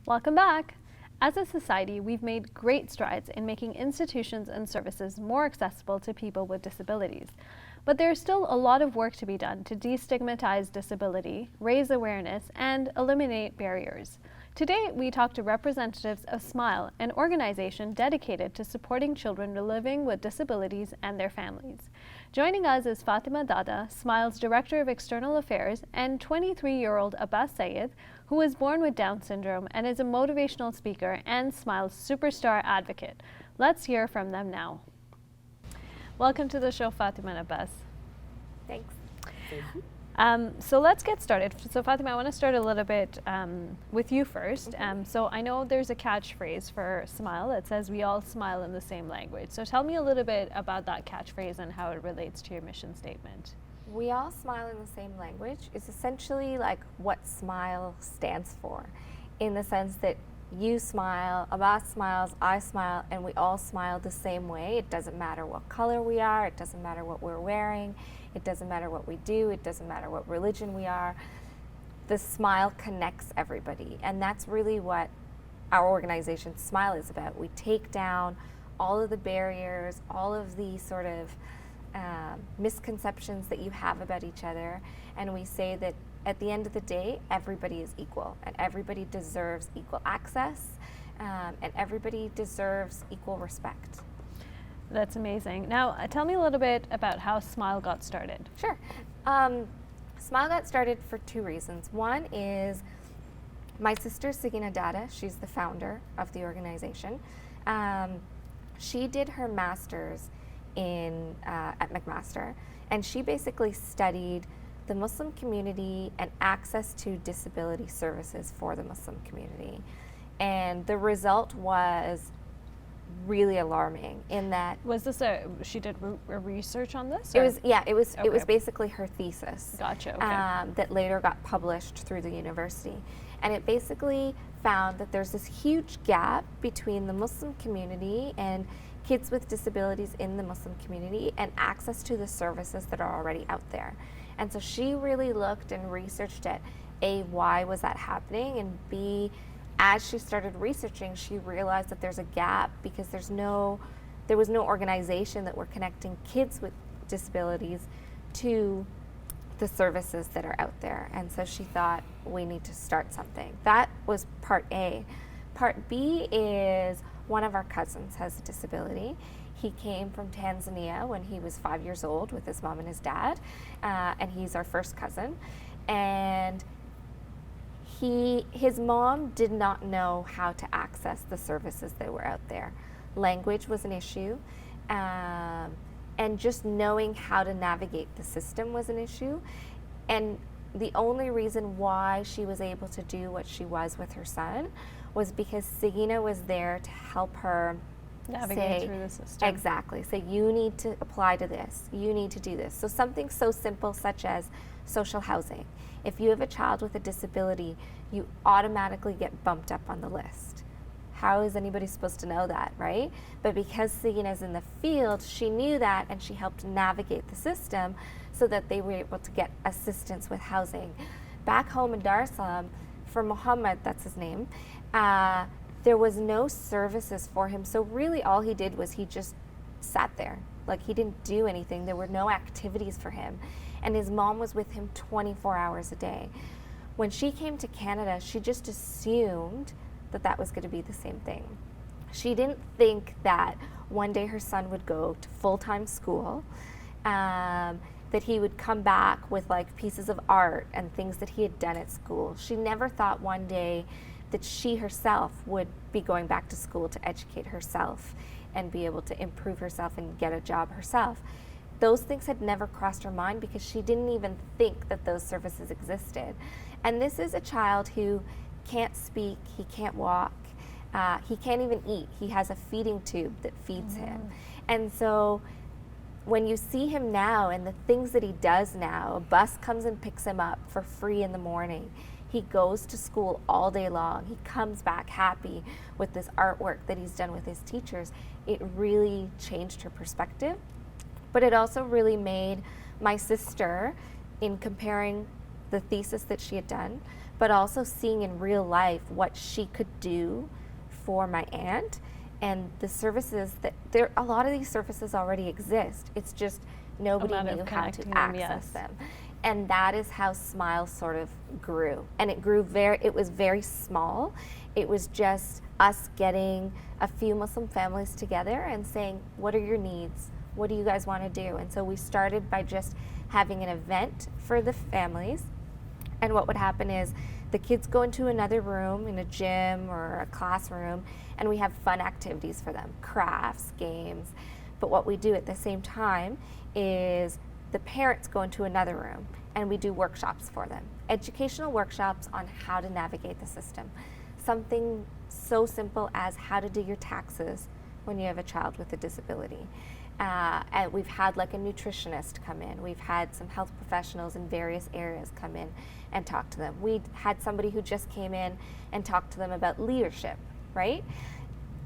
Welcome back. As a society, we've made great strides in making institutions and services more accessible to people with disabilities. But there's still a lot of work to be done to destigmatize disability, raise awareness, and eliminate barriers. Today, we talk to representatives of SMILE, an organization dedicated to supporting children living with disabilities and their families. Joining us is Fatema Dada, SMILE's Director of External Affairs, and 23-year-old Abbas Syed, who was born with Down syndrome and is a motivational speaker and SMILE's superstar advocate. Let's hear from them now. Welcome to the show, Fatema and Abbas. Thanks. So let's get started. So Fatema, I want to start a little bit with you first. So I know there's a catchphrase for SMILE that says we all smile in the same language. So tell me a little bit about that catchphrase and how it relates to your mission statement. We all smile in the same language is essentially like what SMILE stands for, in the sense that you smile, Abbas smiles, I smile, and we all smile the same way. It doesn't matter what color we are, it doesn't matter what we're wearing, it doesn't matter what we do, it doesn't matter what religion we are. The smile connects everybody, and that's really what our organization SMILE is about. We take down all of the barriers, all of the sort of misconceptions that you have about each other, and we say that at the end of the day, everybody is equal, and everybody deserves equal access, and everybody deserves equal respect. That's amazing. Now, tell me a little bit about how SMILE got started. Sure. SMILE got started for two reasons. One is my sister, Fatema Dada, she's the founder of the organization. She did her master's at McMaster, and she basically studied the Muslim community and access to disability services for the Muslim community. And the result was really alarming in that. Was this she did a research on this? It was, yeah, it was, Okay. it was basically her thesis. Gotcha, okay. That later got published through the university. And it basically found that there's this huge gap between the Muslim community and kids with disabilities in the Muslim community and access to the services that are already out there. And so she really looked and researched at A, why was that happening, and B, as she started researching, she realized that there's a gap because there was no organization that were connecting kids with disabilities to the services that are out there. And so she thought, we need to start something. That was part A. Part B is one of our cousins has a disability. He came from Tanzania when he was 5 years old with his mom and his dad, and he's our first cousin. And his mom did not know how to access the services that were out there. Language was an issue, and just knowing how to navigate the system was an issue. And the only reason why she was able to do what she was with her son was because Sagina was there to help her Navigate through the system. Exactly. Say, you need to apply to this. You need to do this. So something so simple such as social housing. If you have a child with a disability, you automatically get bumped up on the list. How is anybody supposed to know that, right? But because Sagina's in the field, she knew that, and she helped navigate the system so that they were able to get assistance with housing. Back home in Dar es Salaam, for Muhammad, that's his name, there was no services for him. So really all he did was he just sat there. Like, he didn't do anything. There were no activities for him. And his mom was with him 24 hours a day. When she came to Canada, she just assumed that that was going to be the same thing. She didn't think that one day her son would go to full-time school, that he would come back with like pieces of art and things that he had done at school. She never thought one day that she herself would be going back to school to educate herself and be able to improve herself and get a job herself. Those things had never crossed her mind because she didn't even think that those services existed. And this is a child who can't speak, he can't walk, he can't even eat. He has a feeding tube that feeds him. And so when you see him now and the things that he does now, a bus comes and picks him up for free in the morning. He goes to school all day long. He comes back happy with this artwork that he's done with his teachers. It really changed her perspective. But it also really made my sister, in comparing the thesis that she had done but also seeing in real life what she could do for my aunt, and the services that there, a lot of these services already exist. It's just nobody knew how to access them. And that is how Smile sort of grew. And it grew it was very small. It was just us getting a few Muslim families together and saying, what are your needs? What do you guys want to do? And so we started by just having an event for the families. And what would happen is the kids go into another room in a gym or a classroom, and we have fun activities for them, crafts, games. But what we do at the same time is the parents go into another room and we do workshops for them, educational workshops on how to navigate the system. Something so simple as how to do your taxes when you have a child with a disability. And we've had like a nutritionist come in. We've had some health professionals in various areas come in and talk to them. We had somebody who just came in and talked to them about leadership, right?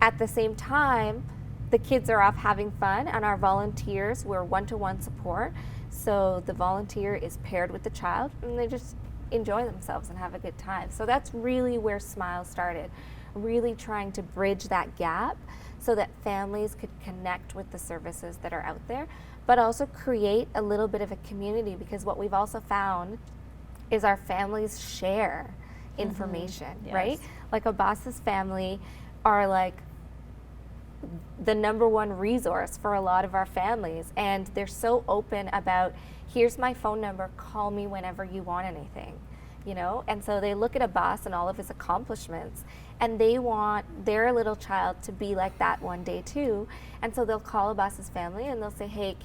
At the same time, the kids are off having fun, and our volunteers, we're one-to-one support. So the volunteer is paired with the child, and they just enjoy themselves and have a good time. So that's really where Smile started, really trying to bridge that gap so that families could connect with the services that are out there, but also create a little bit of a community, because what we've also found is our families share information, right? Like Abbas's family are like the number one resource for a lot of our families, and they're so open about, here's my phone number, call me whenever you want anything, you know? And so they look at Abbas and all of his accomplishments, and they want their little child to be like that one day too. And so they'll call Abbas's family and they'll say, hey,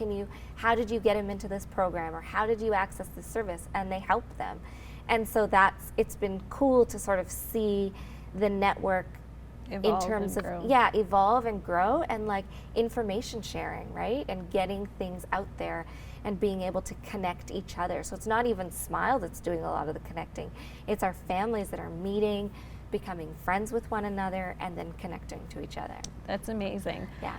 how did you get him into this program, or how did you access this service? And they help them. And so it's been cool to sort of see the network evolve and grow, and like information sharing, right? And getting things out there and being able to connect each other. So it's not even Smile that's doing a lot of the connecting. It's our families that are meeting, becoming friends with one another, and then connecting to each other. That's amazing. Yeah.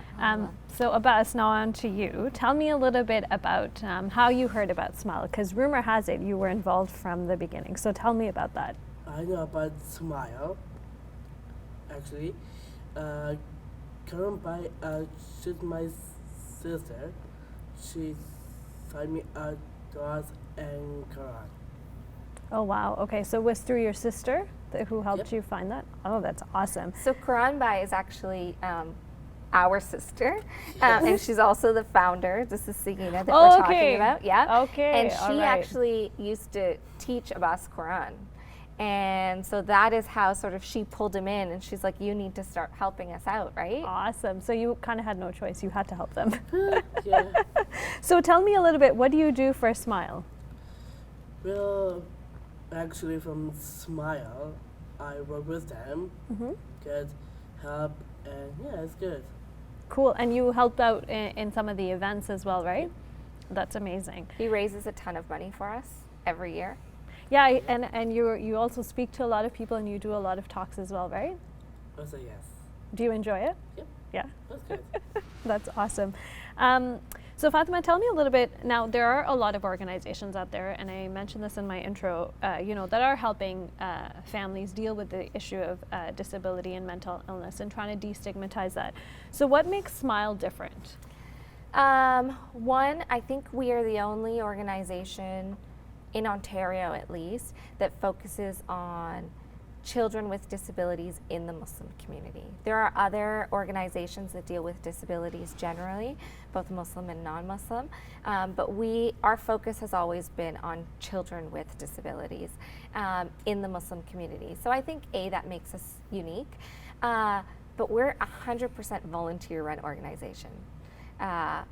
So Abbas, now on to you. Tell me a little bit about how you heard about Smile, because rumor has it you were involved from the beginning. So tell me about that. I know about Smile. Actually, she's my sister. She signed me out to us and Quran. Oh wow, okay, so it was through your sister who helped you find that? Oh, that's awesome. So Quran Bai is actually our sister, and she's also the founder. This is Sagina that we're talking about. Yeah. Okay. And she actually used to teach Abbas Quran. And so that is how sort of she pulled him in, and she's like, you need to start helping us out, right? Awesome. So you kind of had no choice. You had to help them. Yeah. So tell me a little bit, what do you do for Smile? Well, actually from Smile, I work with them, get help, and yeah, it's good. Cool. And you helped out in some of the events as well, right? That's amazing. He raises a ton of money for us every year. Yeah, and you also speak to a lot of people, and you do a lot of talks as well, right? Also, yes. Do you enjoy it? Yep. Yeah. That's good. That's awesome. So Fatema, tell me a little bit. Now, there are a lot of organizations out there, and I mentioned this in my intro, that are helping families deal with the issue of disability and mental illness and trying to destigmatize that. So what makes Smile different? One, I think we are the only organization in Ontario, at least, that focuses on children with disabilities in the Muslim community. There are other organizations that deal with disabilities generally, both Muslim and non-Muslim, but our focus has always been on children with disabilities in the Muslim community. So I think that makes us unique, but we're a 100% volunteer-run organization.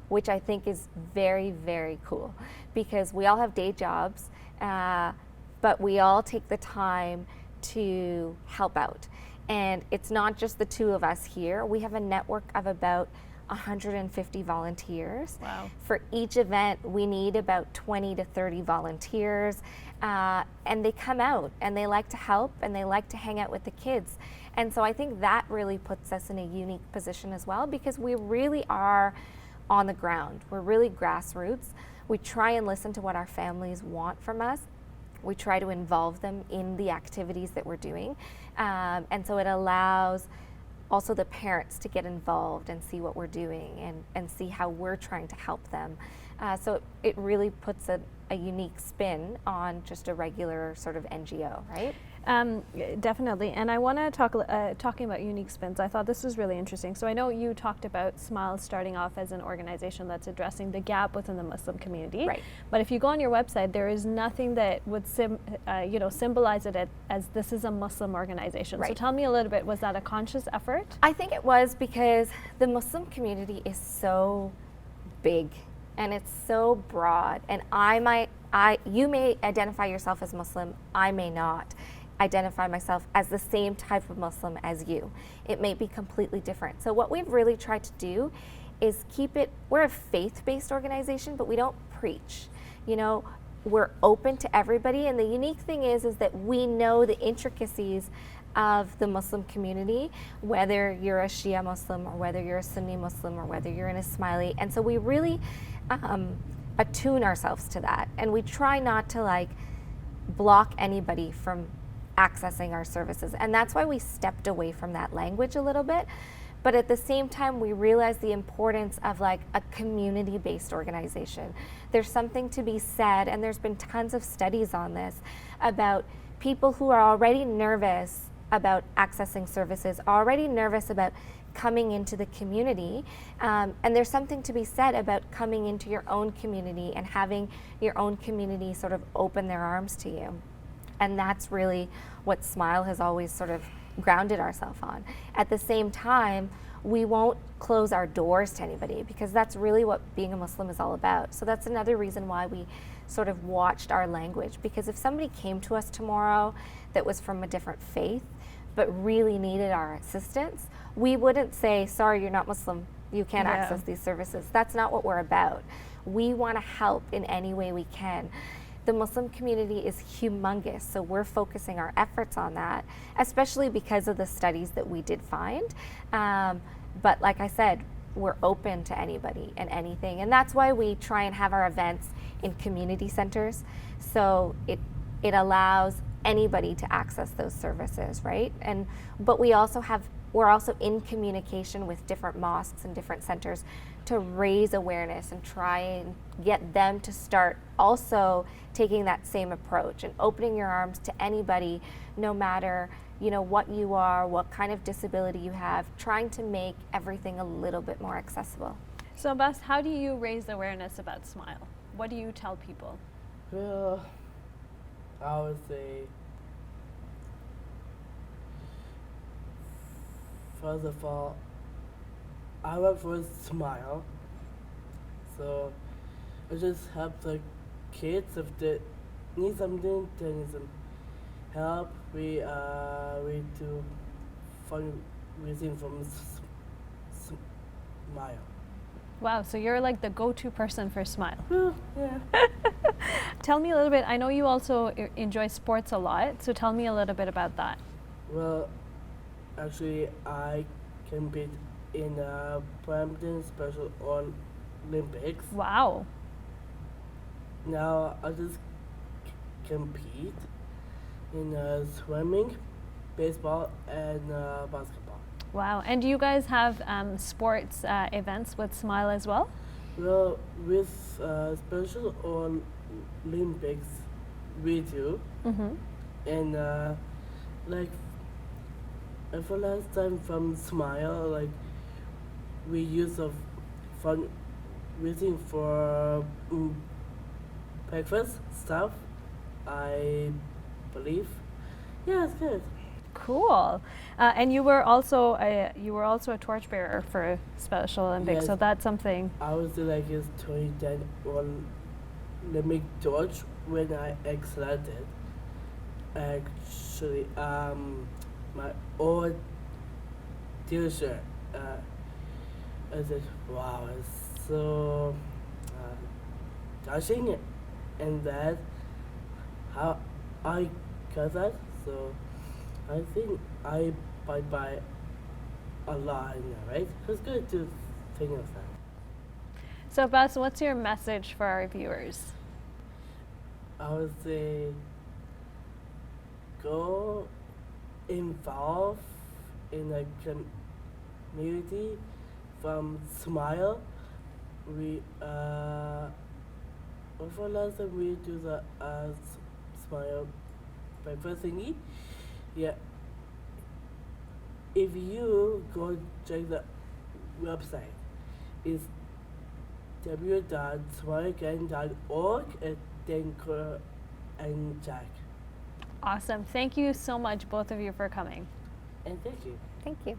Which I think is very, very cool, because we all have day jobs, but we all take the time to help out. And it's not just the two of us here. We have a network of about 150 volunteers. Wow. For each event, we need about 20 to 30 volunteers, and they come out and they like to help and they like to hang out with the kids. And so I think that really puts us in a unique position as well, because we really are on the ground. We're really grassroots. We try and listen to what our families want from us, We try to involve them in the activities that we're doing. And so it allows also the parents to get involved and see what we're doing and see how we're trying to help them. So it really puts a unique spin on just a regular sort of NGO, right? Definitely, and I want to talk talking about unique spins. I thought this was really interesting. So I know you talked about Smile starting off as an organization that's addressing the gap within the Muslim community. Right. But if you go on your website, there is nothing that would symbolize it as this is a Muslim organization. Right. So tell me a little bit. Was that a conscious effort? I think it was because the Muslim community is so big and it's so broad, and you may identify yourself as Muslim, I may not identify myself as the same type of Muslim as you. It may be completely different. So what we've really tried to do is we're a faith-based organization, but we don't preach. We're open to everybody, and the unique thing is that we know the intricacies of the Muslim community, whether you're a Shia Muslim or whether you're a Sunni Muslim or whether you're an Ismaili. And so we really attune ourselves to that, and we try not to block anybody from accessing our services. And that's why we stepped away from that language a little bit. But at the same time, we realized the importance of a community-based organization. There's something to be said, and there's been tons of studies on this, about people who are already nervous about accessing services, already nervous about coming into the community. And there's something to be said about coming into your own community and having your own community sort of open their arms to you. And that's really what Smile has always sort of grounded ourselves on. At the same time, we won't close our doors to anybody, because that's really what being a Muslim is all about. So that's another reason why we sort of watched our language, because if somebody came to us tomorrow that was from a different faith but really needed our assistance, we wouldn't say, sorry, you're not Muslim, you can't access these services. That's not what we're about. We want to help in any way we can. The Muslim community is humongous, so we're focusing our efforts on that, especially because of the studies that we did find. But like I said, we're open to anybody and anything, and that's why we try and have our events in community centers, so it allows anybody to access those services, right? But we're also in communication with different mosques and different centers to raise awareness and try and get them to start also taking that same approach and opening your arms to anybody, no matter what you are, what kind of disability you have, trying to make everything a little bit more accessible. So Abbas, how do you raise awareness about Smile? What do you tell people? Well, I would say, first of all, I work for Smile, so I just help the kids if they need something, they need some help. We do fundraising from Smile. Wow, so you're like the go-to person for Smile. Yeah. Tell me a little bit, I know you also enjoy sports a lot, so tell me a little bit about that. Well, actually, I compete in Brampton Special Olympics. Wow. Now I just compete in swimming, baseball, and basketball. Wow, and do you guys have sports events with Smile as well? Well, with Special Olympics, we do. Mm-hmm. And for last time from Smile, we use a fundraising for breakfast stuff, I believe. Yeah, it's good. Cool. And you were also a torchbearer for Special Olympics, Yes. so that's something. I was his 2010 Olympic torch when I excelled. Actually, my old t-shirt. I said, wow, it's so touching, and that how I got that. So I think I buy a lot in there, right? It's good to think of that. So Abbas, what's your message for our viewers? I would say go involve in a community from Smile. We over last time we do the Smile breakfast thingy. Yeah. If you go check the website, it's www.smileagain.org and then go and check. Awesome. Thank you so much, both of you, for coming. And thank you. Thank you.